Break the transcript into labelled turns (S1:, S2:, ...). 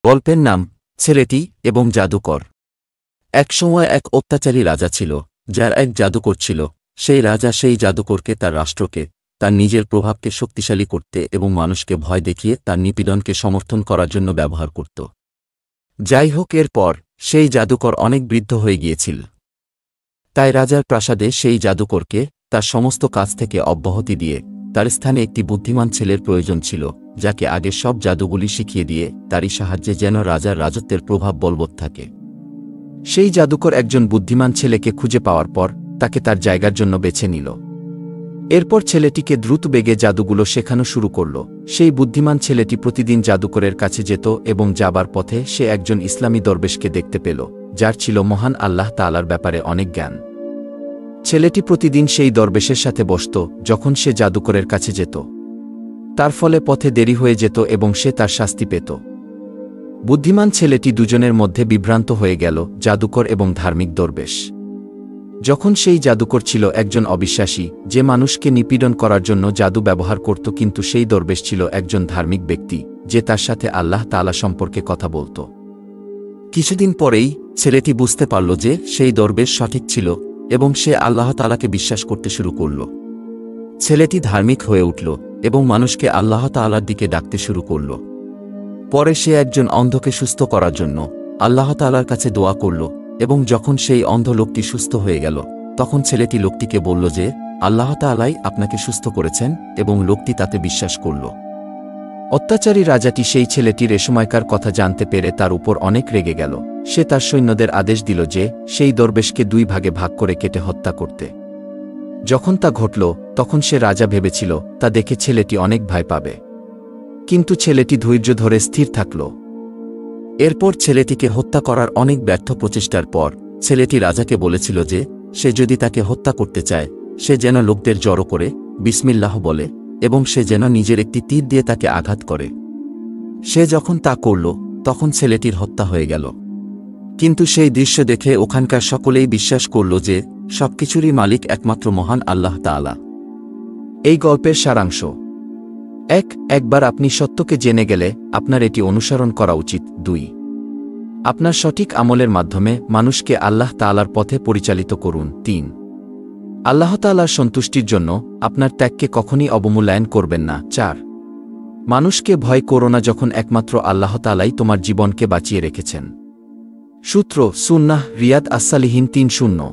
S1: গল্পের নাম ছেলেটি এবং জাদুকর। একসময় এক অত্যাচারী রাজা ছিল, যার এক জাদুকর ছিল। সেই রাজা সেই জাদুকরকে তার রাষ্ট্রকে, তার নিজের প্রভাবকে শক্তিশালী করতে এবং মানুষকে ভয় দেখিয়ে তার নিপীড়নকে সমর্থন করার জন্য ব্যবহার করত। যাই হোক, এরপর সেই জাদুকর অনেক বৃদ্ধ হয়ে গিয়েছিল। তাই রাজার প্রাসাদে সেই জাদুকরকে তার সমস্ত কাজ থেকে অব্যাহতি দিয়ে তার স্থানে একটি বুদ্ধিমান ছেলের প্রয়োজন ছিল, যাকে আগে সব জাদুগুলি শিখিয়ে দিয়ে তারই সাহায্যে যেন রাজার রাজত্বের প্রভাব বলবৎ থাকে। সেই জাদুকর একজন বুদ্ধিমান ছেলেকে খুঁজে পাওয়ার পর তাকে তার জায়গার জন্য বেছে নিল। এরপর ছেলেটিকে দ্রুত বেগে জাদুগুলো শেখানো শুরু করল। সেই বুদ্ধিমান ছেলেটি প্রতিদিন জাদুকরের কাছে যেত এবং যাবার পথে সে একজন ইসলামী দরবেশকে দেখতে পেল, যার ছিল মহান আল্লাহ তাআলার ব্যাপারে অনেক জ্ঞান। ছেলেটি প্রতিদিন সেই দরবেশের সাথে বসত যখন সে জাদুকরের কাছে যেত। তার ফলে পথে দেরি হয়ে যেত এবং সে তার শাস্তি পেত। বুদ্ধিমান ছেলেটি দুজনের মধ্যে বিভ্রান্ত হয়ে গেল, জাদুকর এবং ধার্মিক দরবেশ। যখন সেই জাদুকর ছিল একজন অবিশ্বাসী, যে মানুষকে নিপীড়ন করার জন্য জাদু ব্যবহার করত, কিন্তু সেই দরবেশ ছিল একজন ধার্মিক ব্যক্তি, যে তার সাথে আল্লাহ তাআলা সম্পর্কে কথা বলত। কিছুদিন পরেই ছেলেটি বুঝতে পারল যে সেই দরবেশ সঠিক ছিল এবং সে আল্লাহ তাআলাকে বিশ্বাস করতে শুরু করল। ছেলেটি ধার্মিক হয়ে উঠল এবং মানুষকে আল্লাহ তাআলার দিকে ডাকতে শুরু করল। পরে সে একজন অন্ধকে সুস্থ করার জন্য আল্লাহ তাআলার কাছে দোয়া করল এবং যখন সেই অন্ধ লোকটি সুস্থ হয়ে গেল, তখন ছেলেটি লোকটিকে বলল যে আল্লাহ তাআলাই আপনাকে সুস্থ করেছেন, এবং লোকটি তাতে বিশ্বাস করল। অত্যাচারী রাজাটি সেই ছেলেটির এসময়কার কথা জানতে পেরে তার উপর অনেক রেগে গেল। সে তার সৈন্যদের আদেশ দিল যে সেই দরবেশকে দুই ভাগে ভাগ করে কেটে হত্যা করতে। যখন তা ঘটল, তখন সে রাজা ভেবেছিল তা দেখে ছেলেটি অনেক ভয় পাবে, কিন্তু ছেলেটি ধৈর্য ধরে স্থির থাকল। এরপর ছেলেটিকে হত্যা করার অনেক ব্যর্থ প্রচেষ্টার পর ছেলেটি রাজাকে বলেছিল যে সে যদি তাকে হত্যা করতে চায়, সে যেন লোকদের জড়ো করে বিসমিল্লাহ বলে এবং সে যেন নিজের একটি তীর দিয়ে তাকে আঘাত করে। সে যখন তা করল, তখন ছেলেটির হত্যা হয়ে গেল। কিন্তু সেই দৃশ্য দেখে ওখানকার সকলেই বিশ্বাস করল যে সবকিছুরই মালিক একমাত্র মহান আল্লাহ তাআলা। এই গল্পের সারাংশ: একবার আপনি সত্যকে জেনে গেলে আপনার এটি অনুসরণ করা উচিত। 2. আপনার সঠিক আমলের মাধ্যমে মানুষকে আল্লাহ তাআলার পথে পরিচালিত করুন। 3. আল্লাহ তাআলার সন্তুষ্টির জন্য আপনার ত্যাগকে কখনই অবমূল্যায়ন করবেন না। 4. মানুষকে ভয় করো না, যখন একমাত্র আল্লাহ তাআলাই তোমার জীবনকে বাঁচিয়ে রেখেছেন। সূত্র: সুন্নাহ রিয়াদ আস-সালিহিন 3:0।